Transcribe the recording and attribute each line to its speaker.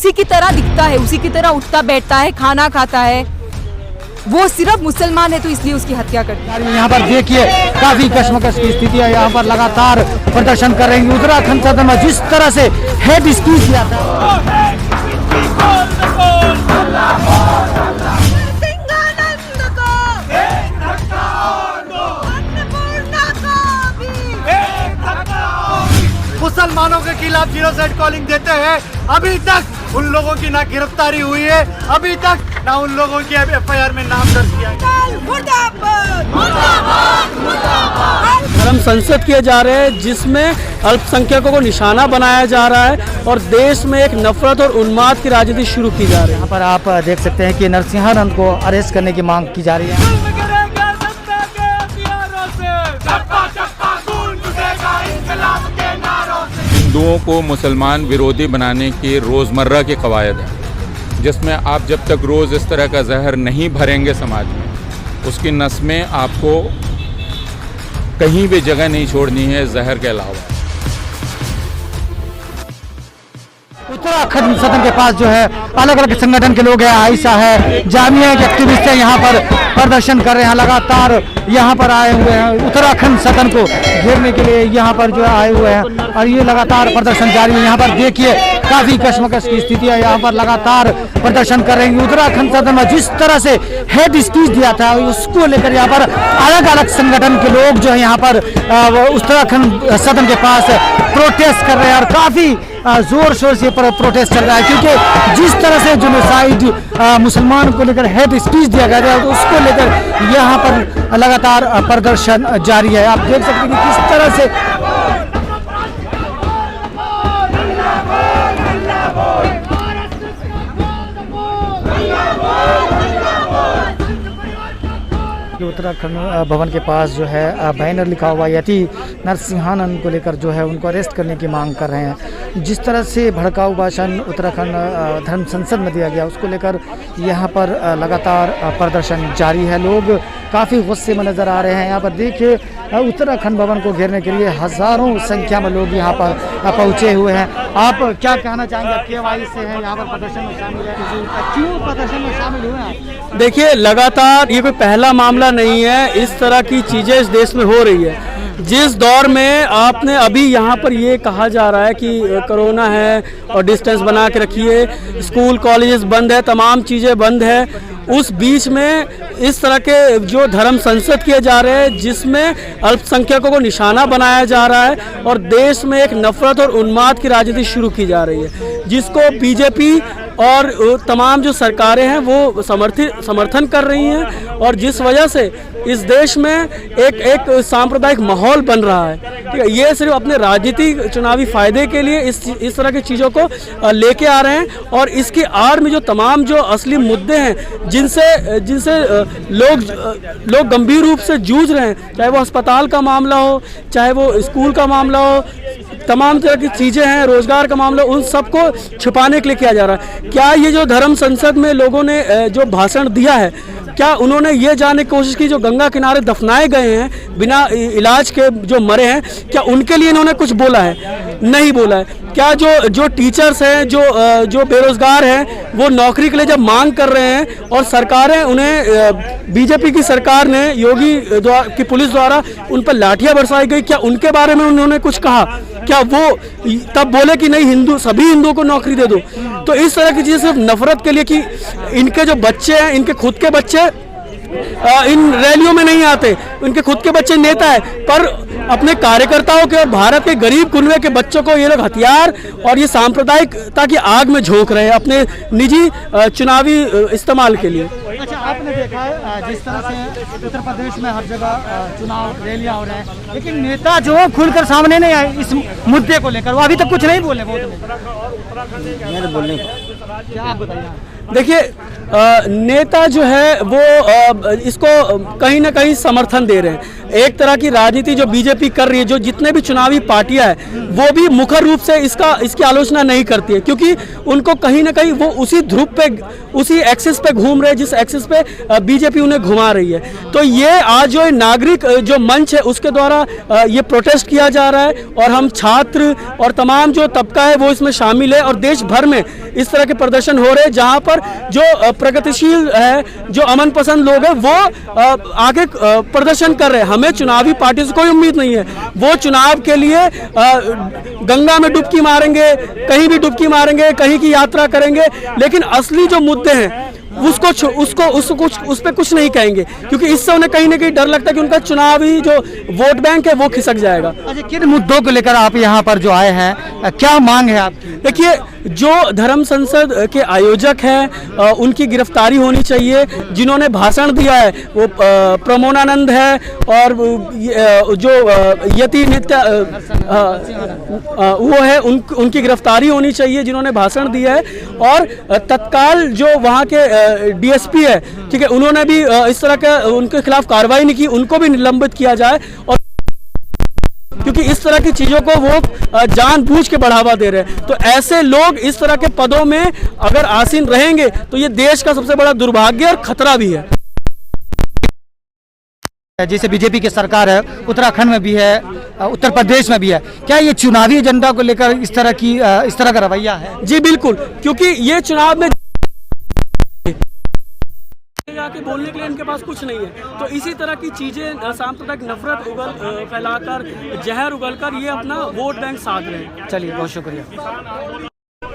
Speaker 1: उसी की तरह दिखता है, उसी की तरह उठता बैठता है, खाना खाता है, वो सिर्फ मुसलमान है तो इसलिए उसकी हत्या कर दी।
Speaker 2: यहाँ पर देखिए काफी कशमकश की स्थिति है, यहाँ पर लगातार प्रदर्शन कर रहे हैं। उत्तराखंड सदन में जिस तरह से हेड स्पीच दिया था,
Speaker 3: मुसलमानों के खिलाफ जीनोसाइड कॉलिंग देते हैं। अभी तक उन लोगों की ना गिरफ्तारी हुई है, अभी तक ना उन लोगों की एफआईआर में नाम दर्ज किया
Speaker 4: धर्म संसद किए जा रहे हैं, जिसमें अल्पसंख्यकों को निशाना बनाया जा रहा है और देश में एक नफरत और उन्माद की राजनीति शुरू की जा रही है।
Speaker 2: यहाँ पर आप देख सकते हैं कि नरसिंहानंद को अरेस्ट करने की मांग की जा रही है।
Speaker 5: हिंदुओं को मुसलमान विरोधी बनाने की रोज़मर्रा की कवायद है, जिसमें आप जब तक रोज़ इस तरह का जहर नहीं भरेंगे समाज में, उसकी नस में आपको कहीं भी जगह नहीं छोड़नी है जहर के अलावा।
Speaker 2: उत्तराखंड सदन के पास जो है अलग अलग संगठन के लोग हैं, आयशा है, जामिया के एक्टिविस्ट हैं, यहाँ पर प्रदर्शन कर रहे हैं, लगातार यहाँ पर आए हुए हैं उत्तराखंड सदन को घेरने के लिए, यहाँ पर जो है आए हुए हैं और ये लगातार प्रदर्शन जारी है। यहाँ पर देखिए काफी कशमकश की स्थिति है, यहाँ पर लगातार प्रदर्शन कर रहे हैं। उत्तराखंड सदन में जिस तरह से हेड स्पीच दिया था उसको लेकर यहाँ पर अलग अलग संगठन के लोग जो है यहाँ पर उत्तराखंड सदन के पास प्रोटेस्ट कर रहे हैं और काफी जोर शोर से प्रोटेस्ट चल रहा है, क्योंकि जिस तरह से जेनोसाइड मुसलमान को लेकर हेड स्पीच दिया गया था उसको लेकर यहाँ पर लगातार प्रदर्शन जारी है। आप देख सकते हैं कि किस तरह से उत्तराखंड भवन के पास जो है बैनर लिखा हुआ यति नरसिंहानंद को लेकर जो है उनको अरेस्ट करने की मांग कर रहे हैं। जिस तरह से भड़काऊ भाषण उत्तराखंड धर्म संसद में दिया गया उसको लेकर यहाँ पर लगातार प्रदर्शन जारी है। लोग काफ़ी गुस्से में नज़र आ रहे हैं। यहाँ पर देखिए उत्तराखंड भवन को घेरने के लिए हज़ारों संख्या में लोग यहाँ पर पहुँचे हुए हैं। आप क्या कहना चाहेंगे? केवाई से हैं, यहाँ पर प्रदर्शन में शामिल है, क्यों प्रदर्शन में शामिल हुए हैं?
Speaker 4: देखिए लगातार ये कोई पहला मामला नहीं है, इस तरह की चीज़ें इस देश में हो रही है। जिस दौर में आपने अभी यहाँ पर ये कहा जा रहा है कि कोरोना है और डिस्टेंस बना के रखिए, स्कूल कॉलेजेस बंद है, तमाम चीज़ें बंद है, उस बीच में इस तरह के जो धर्म संसद किए जा रहे हैं जिसमें अल्पसंख्यकों को निशाना बनाया जा रहा है और देश में एक नफरत और उन्माद की राजनीति शुरू की जा रही है, जिसको बीजेपी और तमाम जो सरकारें हैं वो समर्थन कर रही हैं और जिस वजह से इस देश में एक सांप्रदायिक माहौल बन रहा है। ठीक है, ये सिर्फ अपने राजनीतिक चुनावी फायदे के लिए इस तरह की चीज़ों को लेके आ रहे हैं और इसकी आड़ में जो तमाम जो असली मुद्दे हैं जिनसे लोग गंभीर रूप से जूझ रहे हैं, चाहे वो अस्पताल का मामला हो, चाहे वो स्कूल का मामला हो, तमाम तरह की चीज़ें हैं, रोजगार का मामला, उन सबको छुपाने के लिए किया जा रहा है। क्या ये जो धर्म संसद में लोगों ने जो भाषण दिया है, क्या उन्होंने ये जानने की कोशिश की जो गंगा किनारे दफनाए गए हैं बिना इलाज के जो मरे हैं, क्या उनके लिए इन्होंने कुछ बोला है? नहीं बोला है। क्या जो टीचर्स हैं, जो बेरोजगार हैं, वो नौकरी के लिए जब मांग कर रहे हैं और सरकारें उन्हें बीजेपी की सरकार ने योगी की पुलिस द्वारा उन पर लाठियां बरसाई गई, क्या उनके बारे में उन्होंने कुछ कहा? क्या वो तब बोले कि नहीं सभी हिंदुओं को नौकरी दे दो? तो इस तरह की चीज़ सिर्फ नफरत के लिए कि इनके जो बच्चे हैं, इनके खुद के बच्चे इन रैलियों में नहीं आते, उनके खुद के बच्चे नेता है, पर अपने कार्यकर्ताओं के और भारत के गरीब कुनबे के बच्चों को ये लोग हथियार और ये सांप्रदायिकता की आग में झोंक रहे हैं अपने निजी चुनावी इस्तेमाल के लिए।
Speaker 2: अच्छा, आपने देखा है जिस तरह से उत्तर प्रदेश में हर जगह चुनाव रैलियां हो रहे हैं, लेकिन नेता जो है खुलकर सामने नहीं आए इस मुद्दे को लेकर, वो अभी तक कुछ नहीं बोले। क्या आप बताइए?
Speaker 4: देखिए नेता जो है वो इसको कहीं ना कहीं समर्थन दे रहे हैं, एक तरह की राजनीति जो बीजेपी कर रही है, जो जितने भी चुनावी पार्टियां हैं वो भी मुखर रूप से इसकी आलोचना नहीं करती है, क्योंकि उनको कहीं ना कहीं वो उसी ध्रुव पे, उसी एक्सिस पे घूम रहे हैं जिस एक्सिस पे बीजेपी उन्हें घुमा रही है। तो ये आज जो नागरिक जो मंच है उसके द्वारा ये प्रोटेस्ट किया जा रहा है, और हम छात्र और तमाम जो तबका है वो इसमें शामिल है, और देश भर में इस तरह के प्रदर्शन हो रहे हैं जहां पर जो प्रगतिशील है, जो अमन पसंद लोग हैं वो आगे प्रदर्शन कर रहे हैं। हमें चुनावी पार्टी से कोई उम्मीद नहीं है, वो चुनाव के लिए गंगा में डुबकी मारेंगे, कहीं भी डुबकी मारेंगे, कहीं की यात्रा करेंगे, लेकिन असली जो मुद्दे हैं उस पे कुछ नहीं कहेंगे, क्योंकि इससे उन्हें कहीं ना कहीं डर लगता है कि उनका चुनावी जो वोट बैंक है वो खिसक जाएगा।
Speaker 2: अच्छा, किन मुद्दों को लेकर आप यहाँ पर जो आए हैं, क्या मांग है आपकी?
Speaker 4: देखिए, जो धर्म संसद के आयोजक हैं उनकी गिरफ्तारी होनी चाहिए। जिन्होंने भाषण दिया है वो प्रमोनानंद है, और जो यति नित्य वो है, उनकी गिरफ्तारी होनी चाहिए जिन्होंने भाषण दिया है। और तत्काल जो वहाँ के डीएसपी है, ठीक है, उन्होंने भी इस तरह का उनके खिलाफ कार्रवाई नहीं की, उनको भी निलंबित किया जाए। और क्योंकि इस तरह की चीजों को वो जानबूझ के बढ़ावा दे रहे हैं, तो ऐसे लोग इस तरह के पदों में अगर आसीन रहेंगे तो ये देश का सबसे बड़ा दुर्भाग्य और खतरा भी है।
Speaker 2: जैसे बीजेपी की सरकार है, उत्तराखंड में भी है, उत्तर प्रदेश में भी है, क्या ये चुनावी एजेंडा को लेकर इस तरह का रवैया है?
Speaker 4: जी बिल्कुल, क्योंकि ये चुनाव में जाके बोलने के लिए इनके पास कुछ नहीं है, तो इसी तरह की चीजें सांप्रदायिक नफरत फैलाकर, जहर उगलकर ये अपना वोट बैंक साध रहे हैं।
Speaker 2: चलिए, बहुत शुक्रिया।